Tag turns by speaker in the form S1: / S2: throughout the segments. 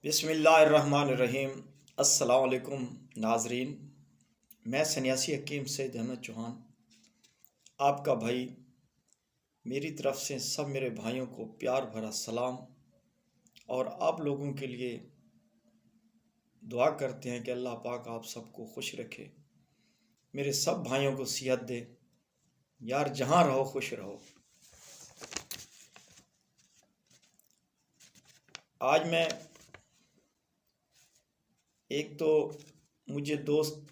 S1: بسم اللہ الرحمن الرحیم۔ السلام علیکم ناظرین، میں سنیاسی حکیم سید احمد چوہان آپ کا بھائی، میری طرف سے سب میرے بھائیوں کو پیار بھرا سلام، اور آپ لوگوں کے لیے دعا کرتے ہیں کہ اللہ پاک آپ سب کو خوش رکھے، میرے سب بھائیوں کو صحت دے، یار جہاں رہو خوش رہو۔ آج میں ایک تو مجھے دوست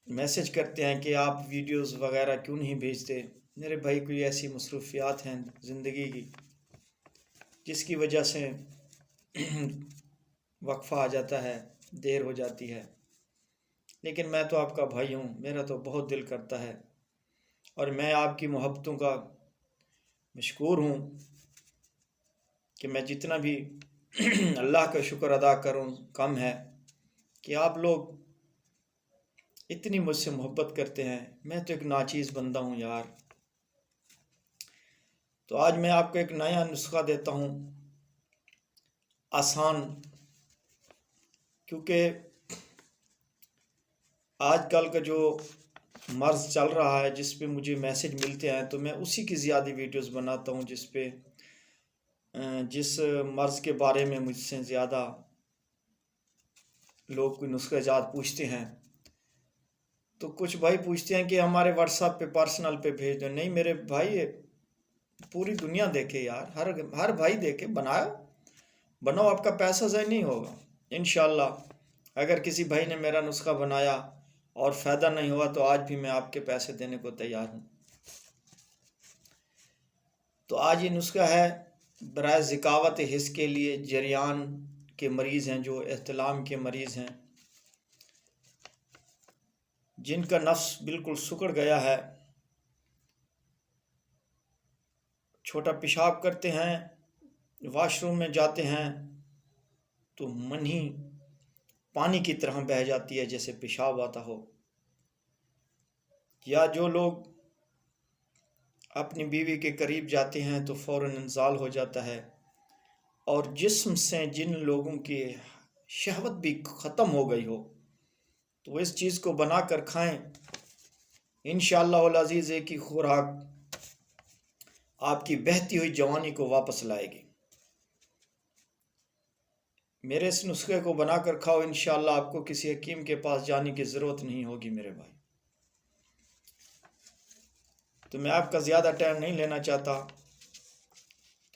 S1: میسج کرتے ہیں کہ آپ ویڈیوز وغیرہ کیوں نہیں بھیجتے۔ میرے بھائی کوئی ایسی مصروفیات ہیں زندگی کی جس کی وجہ سے وقفہ آ جاتا ہے، دیر ہو جاتی ہے، لیکن میں تو آپ کا بھائی ہوں، میرا تو بہت دل کرتا ہے اور میں آپ کی محبتوں کا مشکور ہوں کہ میں جتنا بھی اللہ کا شکر ادا کروں کم ہے کہ آپ لوگ اتنی مجھ سے محبت کرتے ہیں۔ میں تو ایک ناچیز بندہ ہوں یار۔ تو آج میں آپ کو ایک نیا نسخہ دیتا ہوں، آسان، کیونکہ آج کل کا جو مرض چل رہا ہے جس پہ مجھے میسج ملتے ہیں تو میں اسی کی زیادہ ویڈیوز بناتا ہوں جس مرض کے بارے میں مجھ سے زیادہ لوگ کوئی نسخہ جات پوچھتے ہیں۔ تو کچھ بھائی پوچھتے ہیں کہ ہمارے واٹس ایپ پہ پرسنل پہ بھیج دو۔ نہیں میرے بھائی، پوری دنیا دیکھے یار، ہر بھائی دیکھے، بناؤ، آپ کا پیسہ ضائع نہیں ہوگا انشاءاللہ۔ اگر کسی بھائی نے میرا نسخہ بنایا اور فائدہ نہیں ہوا تو آج بھی میں آپ کے پیسے دینے کو تیار ہوں۔ تو آج یہ نسخہ ہے برائے ذکاوت حس کے لیے، جریان کے مریض ہیں، جو احتلام کے مریض ہیں، جن کا نفس بالکل سکڑ گیا ہے، چھوٹا پیشاب کرتے ہیں، واش روم میں جاتے ہیں تو منھی پانی کی طرح بہہ جاتی ہے جیسے پیشاب آتا ہو، یا جو لوگ اپنی بیوی کے قریب جاتے ہیں تو فوراً انزال ہو جاتا ہے، اور جسم سے جن لوگوں کی شہوت بھی ختم ہو گئی ہو تو وہ اس چیز کو بنا کر کھائیں، انشاءاللہ العزیز ایک ہی خوراک آپ کی بہتی ہوئی جوانی کو واپس لائے گی۔ میرے اس نسخے کو بنا کر کھاؤ، انشاءاللہ آپ کو کسی حکیم کے پاس جانے کی ضرورت نہیں ہوگی میرے بھائی۔ تو میں آپ کا زیادہ ٹائم نہیں لینا چاہتا،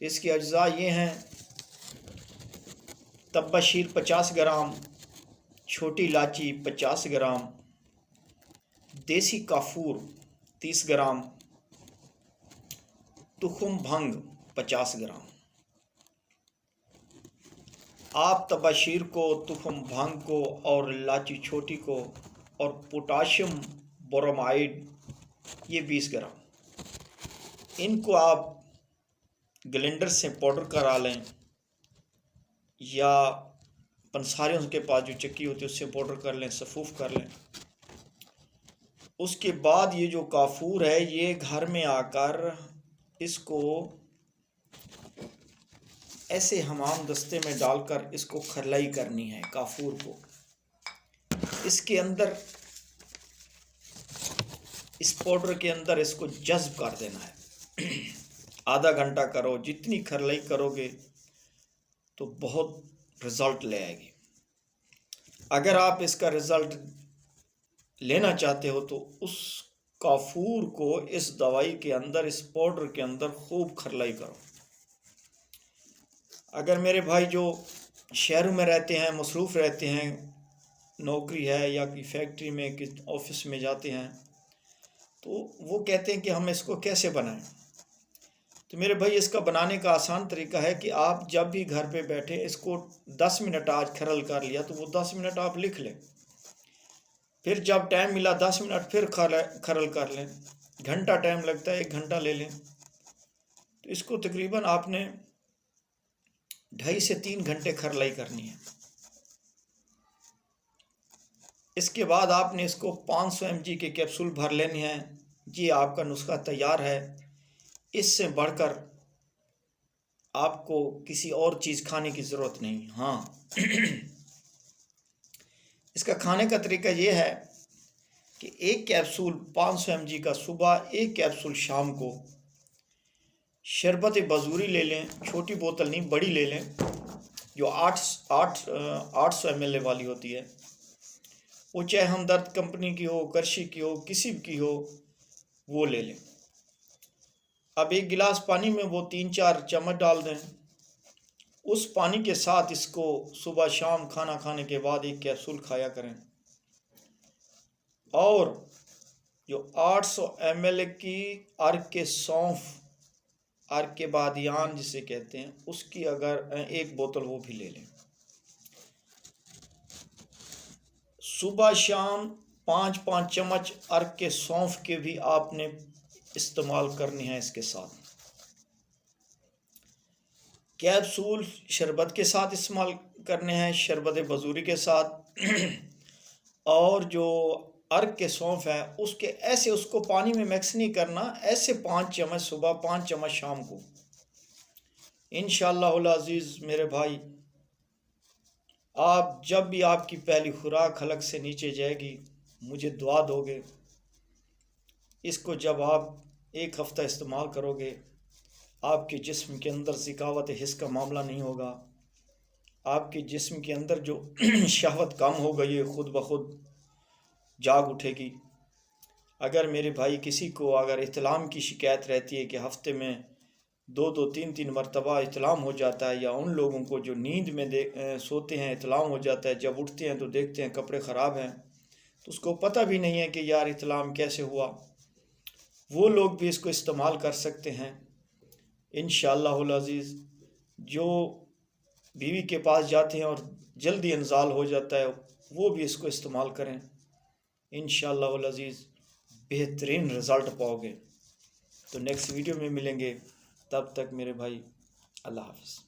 S1: تو اس کی اجزاء یہ ہیں: تبہ شیر 50 گرام، چھوٹی الائچی 50 گرام، دیسی کافور 30 گرام، تخم بھنگ 50 گرام۔ آپ تبہ شیر کو، تخم بھنگ کو اور الائچی چھوٹی کو اور پوٹاشیم برومائڈ یہ 20 گرام، ان کو آپ گلینڈر سے پاؤڈر کرا لیں، یا پنساریوں کے پاس جو چکی ہوتی ہے اس سے پاؤڈر کر لیں، صفوف کر لیں۔ اس کے بعد یہ جو کافور ہے یہ گھر میں آ کر اس کو ایسے حمام دستے میں ڈال کر اس کو کھرلائی کرنی ہے، کافور کو اس کے اندر، اس پاؤڈر کے اندر اس کو جذب کر دینا ہے۔ آدھا گھنٹہ کرو، جتنی کھرلائی کرو گے تو بہت رزلٹ لے آئے گی۔ اگر آپ اس کا رزلٹ لینا چاہتے ہو تو اس کافور کو اس دوائی کے اندر، اس پاؤڈر کے اندر خوب کھرلائی کرو۔ اگر میرے بھائی جو شہروں میں رہتے ہیں، مصروف رہتے ہیں، نوکری ہے یا کوئی فیکٹری میں، کسی آفس میں جاتے ہیں، تو وہ کہتے ہیں کہ ہم اس کو کیسے بنائیں۔ تو میرے بھائی اس کا بنانے کا آسان طریقہ ہے کہ آپ جب بھی گھر پہ بیٹھے اس کو 10 منٹ آج کھرل کر لیا تو وہ 10 منٹ آپ لکھ لیں، پھر جب ٹائم ملا 10 منٹ پھر کھرل کر لیں، گھنٹہ ٹائم لگتا ہے 1 گھنٹہ لے لیں، تو اس کو تقریباً آپ نے 2.5 سے 3 گھنٹے کھرلائی کرنی ہے۔ اس کے بعد آپ نے اس کو 500 mg کے کیپسول بھر لینے ہیں۔ یہ آپ کا نسخہ تیار ہے۔ اس سے بڑھ کر آپ کو کسی اور چیز کھانے کی ضرورت نہیں. ہاں اس کا کھانے کا طریقہ یہ ہے کہ 1 کیپسول 500 mg کا صبح، 1 کیپسول شام کو. شربت بزوری لے لیں، چھوٹی بوتل نہیں بڑی لے لیں، جو 800 ml والی ہوتی ہے. وہ چاہے ہمدرد کمپنی کی ہو، کرشی کی ہو، کسی کی ہو، وہ لے لیں. اب 1 گلاس پانی میں وہ 3-4 چمچ ڈال دیں. اس پانی کے ساتھ اس کو صبح شام کھانا کھانے کے بعد 1 کیپسول کھایا کریں. اور جو 800 ml کی عرق سونف، عرق بادیان جسے کہتے ہیں، اس کی اگر 1 بوتل وہ بھی لے لیں. صبح شام 5-5 چمچ عرق سونف کے بھی آپ نے استعمال کرنے ہیں اس کے ساتھ. کیپسول شربت کے ساتھ استعمال کرنے ہیں، شربت بزوری کے ساتھ. اور جو عرق کے سونف ہے اس کے ایسے اس کو پانی میں مکس نہیں کرنا، ایسے 5 چمچ صبح، 5 چمچ شام کو. انشاءاللہ العزیز میرے بھائی، آپ جب بھی آپ کی پہلی خوراک حلق سے نیچے جائے گی مجھے دعا دو گے. اس کو جب آپ 1 ہفتہ استعمال کرو گے، آپ کے جسم کے اندر ذکاوت حس کا معاملہ نہیں ہوگا. آپ کے جسم کے اندر جو شہوت کم ہو گئی ہے خود بخود جاگ اٹھے گی. اگر میرے بھائی کسی کو اگر احتلام کی شکایت رہتی ہے کہ ہفتے میں 2-3 مرتبہ احتلام ہو جاتا ہے، یا ان لوگوں کو جو نیند میں سوتے ہیں احتلام ہو جاتا ہے، جب اٹھتے ہیں تو دیکھتے ہیں کپڑے خراب ہیں، تو اس کو پتہ بھی نہیں ہے کہ یار احتلام کیسے ہوا، وہ لوگ بھی اس کو استعمال کر سکتے ہیں. انشاءاللہ العزیز جو بیوی کے پاس جاتے ہیں اور جلدی انزال ہو جاتا ہے وہ بھی اس کو استعمال کریں. انشاءاللہ العزیز بہترین رزلٹ پاؤ گے. تو نیکسٹ ویڈیو میں ملیں گے، تب تک میرے بھائی اللہ حافظ.